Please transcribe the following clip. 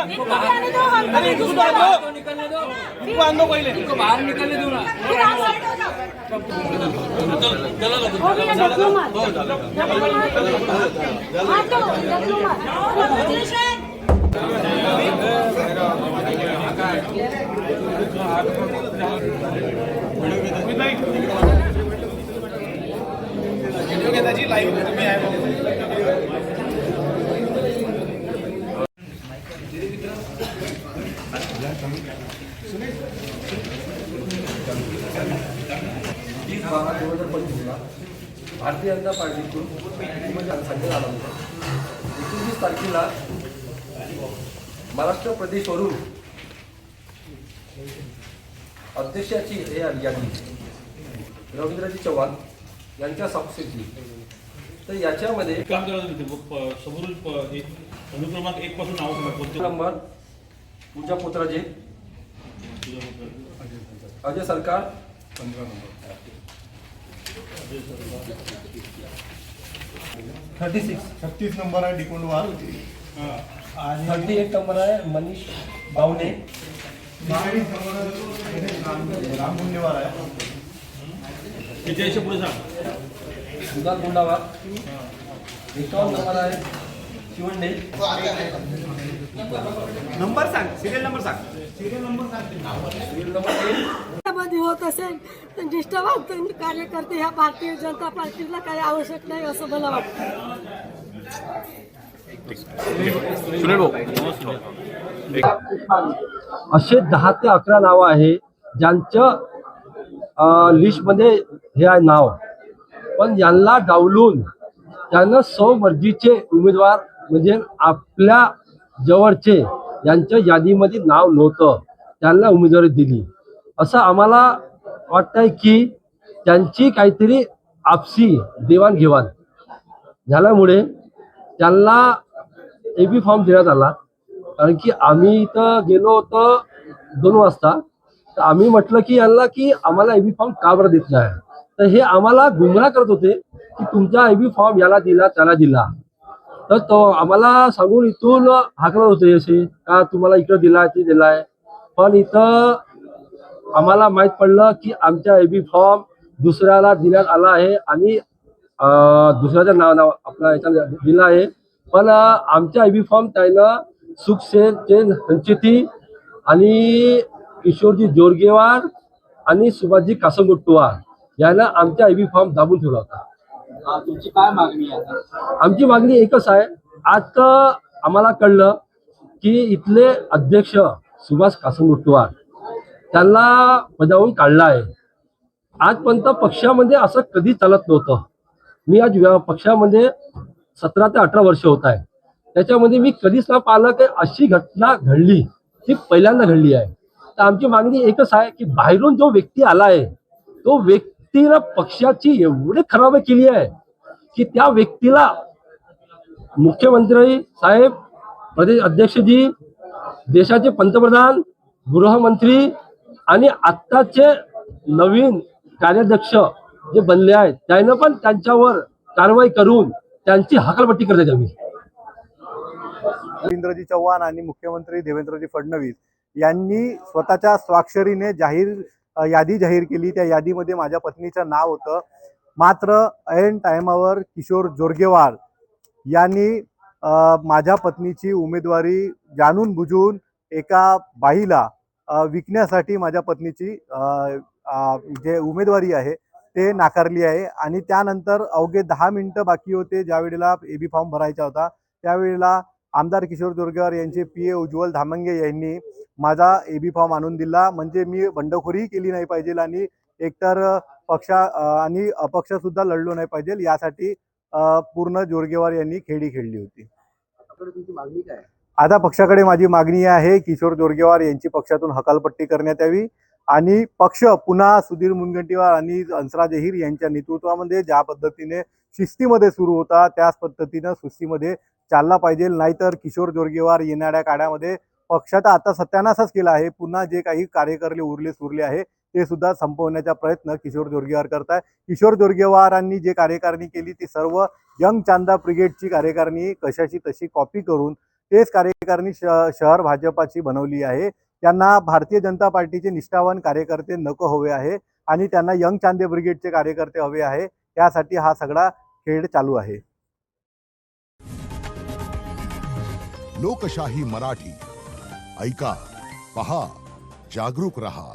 इनको बाहर निकलने दो ना। भारतीय जनता पार्टीकडून संजय आला होता 29 तारखेला महाराष्ट्र प्रदेशवरून अध्यक्षाची यादी रवींद्रजी चव्हाण यांच्या स्वाक्षरीची। तर याच्यामध्ये काम समोरून अनुक्रमांक 1 पासून नाव नंबर पूजा पोत्राजे, अजय सरकार 15 नंबर 36 नंबर आहे डिकोंडवार, 31 नंबर आहे मनीष बावणे, राम गुंडेवार आहे, त्याच्या पुढे सांग सुधार गुंडावार, 51 नंबर आहे शिवंडे, नंबर सांग, सिरियल नंबर सांग, सिरियल नंबर 3 मध्ये होत असेल तर निष्ठावंत कार्यकर्ते ह्या भारतीय जनता पार्टीला काही आवश्यक नाही असं मला वाटतं। असे 10 ते 11 नावं आहे ज्यांच्या लिस्टमध्ये हे आहे नाव, पण यांना डावलून त्यांना स्वमर्जीचे उमेदवार म्हणजे आपल्या जवळचे यांच्या यादीमध्ये नाव नव्हतं त्यांना उमेदवारी दिली। असं आम्हाला वाटतंय की त्यांची काहीतरी आपसी देवाणघेवाण झाल्यामुळे त्यांना एबी फॉर्म देण्यात आला। कारण की आम्ही इथं गेलो होतो 2 वाजता, तर आम्ही म्हटलं की यांना की आम्हाला एबी फॉर्म का बरं देत नाही, तर हे आम्हाला गुमराह करत होते की तुमचा एबी फॉर्म याला दिला त्याला दिला। तर तो आम्हाला सांगून इथून हाकलत होते असे का तुम्हाला इकडं दिलाय ते दिलाय, पण इथं आम्हाला माहीत पडलं की आमचा एबी फॉर्म दुसऱ्याला देण्यात आला आहे आणि दुसऱ्याचं नाव आपला याच्यात दिलं आहे। पण आमच्या एबी फॉर्म त्यानं सुखसेन संचेती आणि किशोरजी जोरगेवार आणि सुभाषजी कासंगोट्टवार यानं आमचा एबी फॉर्म दाबून ठेवला होता। तुमची काय मागणी आहे? आमची मागणी एकच आहे। आज आम्हाला कळलं की इथले अध्यक्ष सुभाष कासंगोट्टवार त्यांना पदावरून काढला आहे। आजपर्यंत पक्षामध्ये असं कधी चालत नव्हतं। मी आज पक्षामध्ये 17 ते 18 वर्ष होत आहे, त्याच्यामध्ये मी कधीच ना पाहिलं की अशी घटना घडली, ती पहिल्यांदा घडली आहे। तर आमची मागणी एकच आहे की बाहेरून जो व्यक्ती आला आहे तो व्यक्तीला पक्षाची एवढी खराब केली आहे की त्या व्यक्तीला मुख्यमंत्री साहेब, प्रदेश अध्यक्षजी, देशाचे पंतप्रधान, गृहमंत्री आणि आत्ताचे नवीन कार्याध्यक्ष जे बनले आहेत त्यानं पण त्यांच्यावर कारवाई करून त्यांची हकालपट्टी करण्यात यावी। रवींद्रजी चव्हाण आणि मुख्यमंत्री देवेंद्रजी फडणवीस यांनी स्वतःच्या स्वाक्षरीने यादी जाहीर केली। त्या यादीमध्ये माझ्या पत्नीचं नाव होतं, मात्र ऐन टायमावर किशोर जोरगेवार यांनी माझ्या पत्नीची उमेदवारी जाणून बुजून एका बाईला विकण्यासाठी माझ्या पत्नीची जे उमेदवारी आहे ते नाकारली आहे। आणि त्यानंतर अवघे 10 मिनिटं बाकी होते ज्यावेळेला एबी फॉर्म भरायचा होता, त्यावेळेला आमदार किशोर जोरगेवार यांचे PA उज्ज्वल धामंगे यांनी माझा एबी फॉर्म आणून दिला। म्हणजे मी बंडखोरी केली नाही पाहिजे आणि एकतर आणि अपक्षसुद्धा लढलो नाही पाहिजे, यासाठी पूर्ण जोरगेवार यांनी खेळी खेळली होती। तुमची मागणी काय? आता पक्षाकडे माझी मागणी आहे किशोर जोरगेवार यांची पक्षातून हकालपट्टी करण्यात यावी आणि पक्ष पुन्हा सुधीर मुनगंटीवार आणि हंसराज अहिर यांच्या नेतृत्वामध्ये ज्या पद्धतीने शिस्तीमध्ये सुरू होता त्याच पद्धतीनं शिस्तीमध्ये चालला पाहिजे। नाहीतर किशोर जोरगेवार येणाऱ्या काळामध्ये पक्षाचा आता सत्यानाशच केला आहे, पुन्हा जे काही कार्यकर्ते उरले सुरले आहे ते सुद्धा संपवण्याचा प्रयत्न किशोर जोरगेवार करताय। किशोर जोरगेवारांनी जे कार्यकारिणी केली ती सर्व यंग चांदा ब्रिगेडची कार्यकारिणी कशाची तशी कॉपी करून तेच कार्यकारिणी शहर भाजपाची बनवली आहे. त्यांना भारतीय जनता पार्टीचे निष्ठावान कार्यकर्ते नको हवे आहे आणि त्यांना यंग चांदे ब्रिगेडचे कार्यकर्ते हवे आहे. त्यासाठी हा सगळा खेळ चालू आहे. लोकशाही मराठी ऐका, पहा, जागरूक रहा.